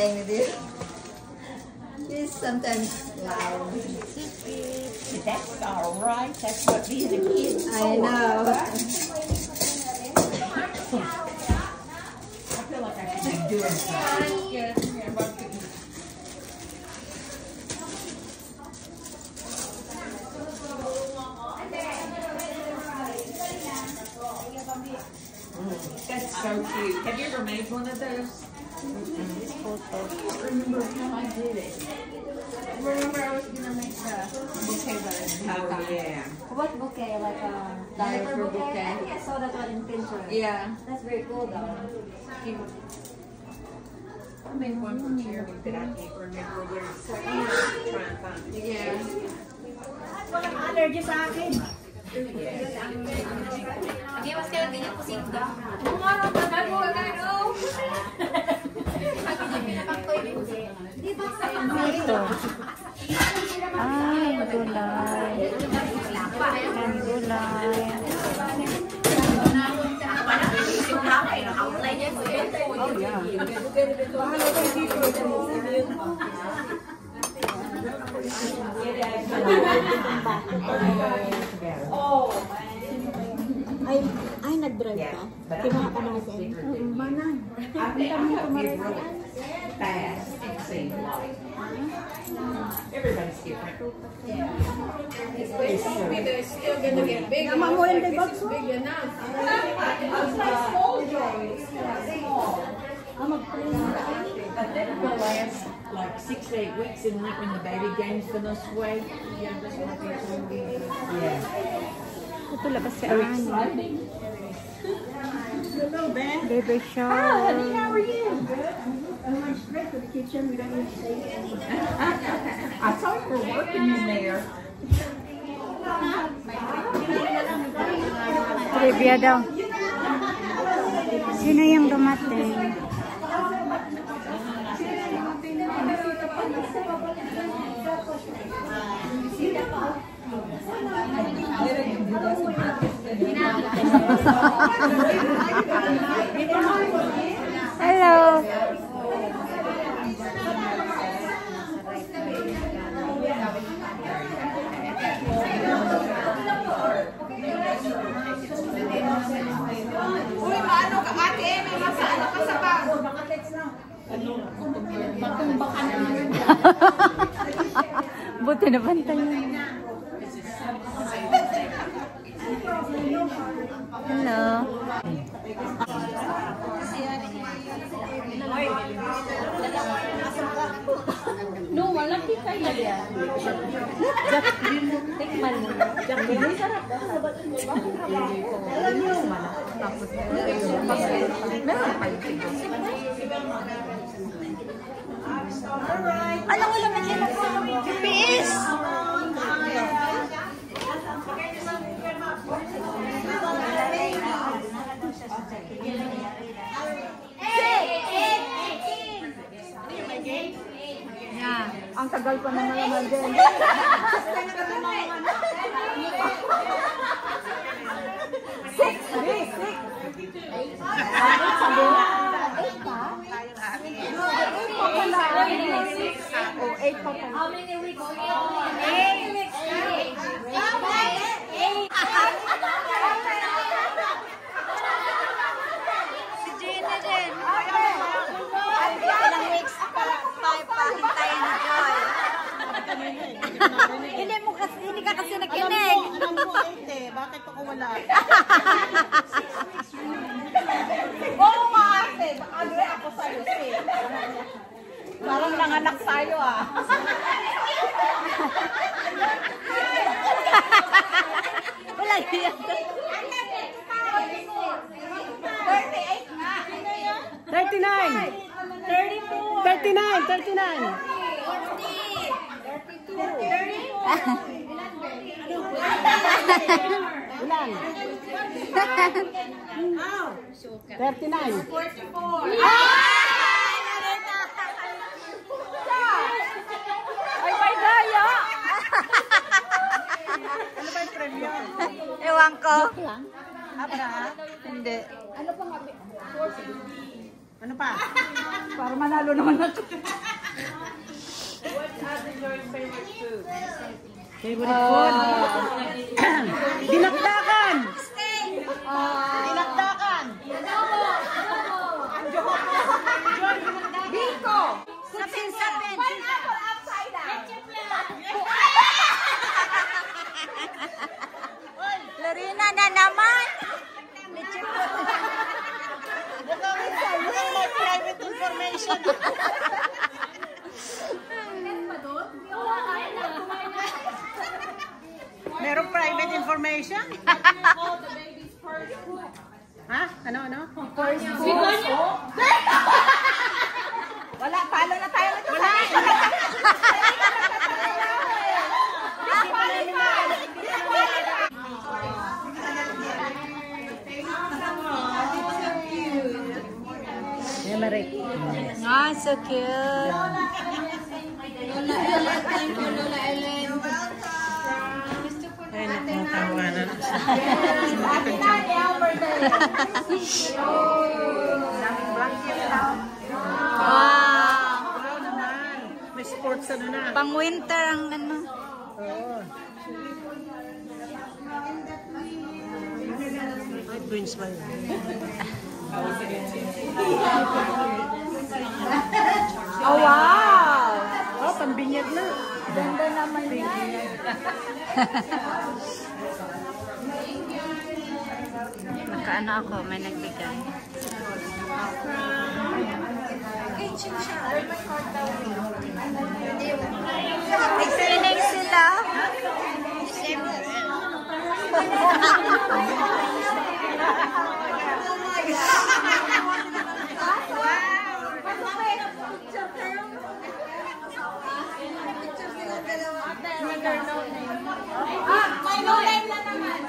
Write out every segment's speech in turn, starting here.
playing with you. She's sometimes loud. But that's all right. That's what being a kid is for. I know. I feel like I should be doing something. That's so cute. Have you ever made one of those? I remember how I did it. Remember I was gonna make the bouquet, but Oh, yeah. What bouquet? Like a diaper bouquet? I saw that one in Pinterest. yeah. That's very cool though. I made one for Jeremy, but I can't remember where it's at. I'm gonna try and find it. Yeah. Walang allergy sa akin. Hindi, mas kaya ganyan po sinta. Ito. Ah, gulay. Yan, gulay. Oh, yeah. Ay, nag-drive ka? Kinuha ka natin? Manan. I think I have to be really fast, it seems like. Everybody's different. It's still gonna get bigger. Mama mo yung debug mo? Big enough. But then it will last like 6 to 8 weeks, and like when the baby gains the most weight, yeah. Ito labas si Annie. Hello, Ben. Baby shower. Hi, honey, how are you? Good. I went straight to the kitchen. We don't need to stay I saw you were working in there. Trivia daw. Sino yung dumating? Hello. Uy, maano ka ate? May masaano ka sa bag? Buti na bantay mo. Hello. No, walang kita yan. Tikman mo. Ang sarap. Bakit trabaho? Alam niyo. Tapos meron pa yung tigos. Alam mo naman yan ako. GPS! Yan. Ang tagal pa naman naman din. Six. Sabi na. 8 pa? No, 8 pa pala. O, 8 pa pala. How many weeks? 8 weeks. 8. Si Gina din. Ilang weeks pa, 5 pa, hintayin ni Joy. Hindi ka kasi nakinig. Alam mo, 8 eh. Bakit ako wala? Oo nga ate. Agree ako sa'yo. Parang nanganak sa'yo ah. Wala yan. 39. 39. Ilan? 39. 44. Ay, may daya! Ano ba yung premium? Ewan ko. Lang? Abra? Hindi. Ano pang Ano pa? Para manalo naman natin. What's Ate Joy's favorite food? Favorite food? Dinakdakan! Dinakdakan! Biko! Sapin. Pineapple upside down. Lorena na naman. Mukhang may private information. Merong private information? Ha? Ano? Wala, palo na tayo nito. Wala! Ah, so cute. Ay, nakatawa na. Wow. Wow naman. May sports ano na. Pang winter ang ano. Oo. Ay, twins ba yun? Oh, wow. Oh, pambinyag na. Ganda naman yan. Nakaano ako, may nagbigay. Nagsinig sila. May no name na naman.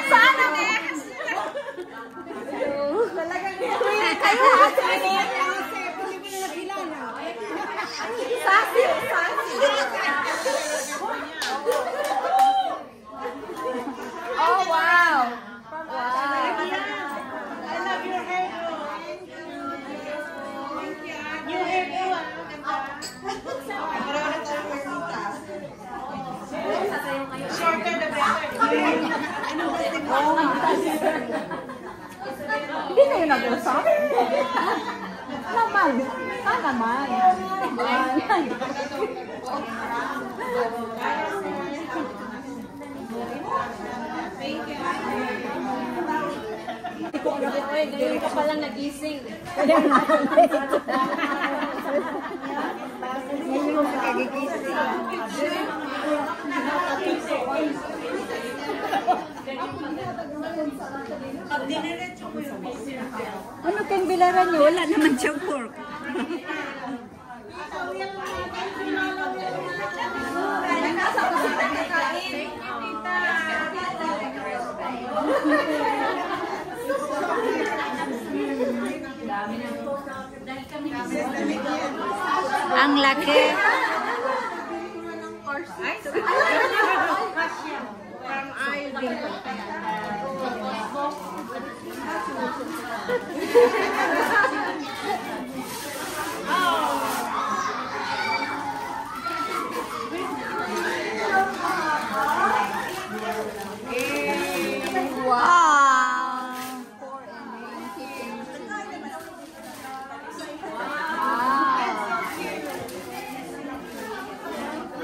Saan na, Nes? Talagang queen kayo. Sassy. Oh, wow. I love your hair. Your hair too, shorter the better. Hindi na yun nag-usap? Naman. Naman. Ngayon ka palang nagising. Ngayon mo makagigising. Ano kang bilaran niyo? Wala naman siyang pork. Ang laki.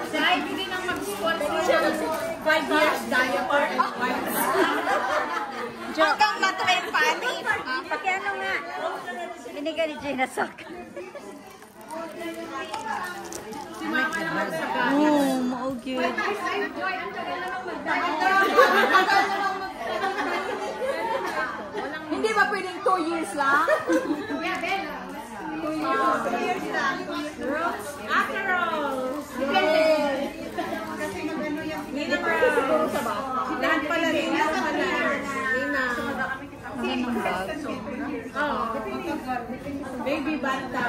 Dahil hindi nang mag-sponsor siya ng 5 years diaper. Hanggang na-train pani. Pakiano nga. Binigay ni Gina Sok. Si Mama naman sa Oh, maugit. Hindi ba pwedeng 2 years lang? After all. Lahat pala rin. Anong bag? Baby bata.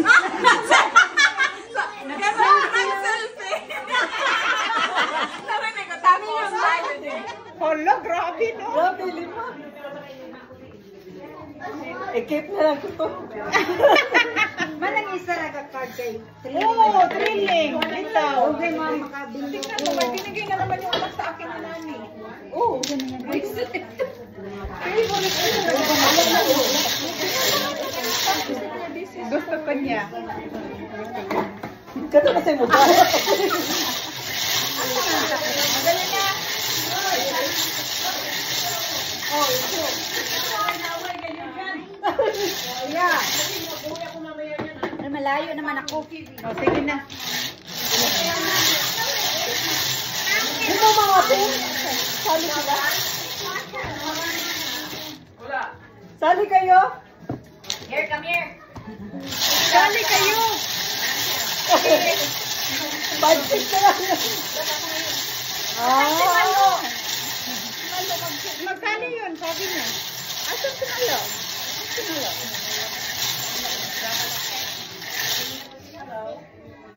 Ah! Ikip na lang ko to. Manang isa na ka-card kay Oo, thrilling. Bitaw. Okay, mga makabili. Tingnan mo, may binigay na naman yung anak sa akin ni Nani. Oo. Gusto ko niya. Kato na sa'yo mo ba? Yeah. Malayo naman ako. O, sige na. Ito mga pin. Sali sila. Sali kayo. Here, come here. Sali kayo. 5-6 na lang. Ah. Magkano yun? Sabi niya. Asan sinalo? Sinalo.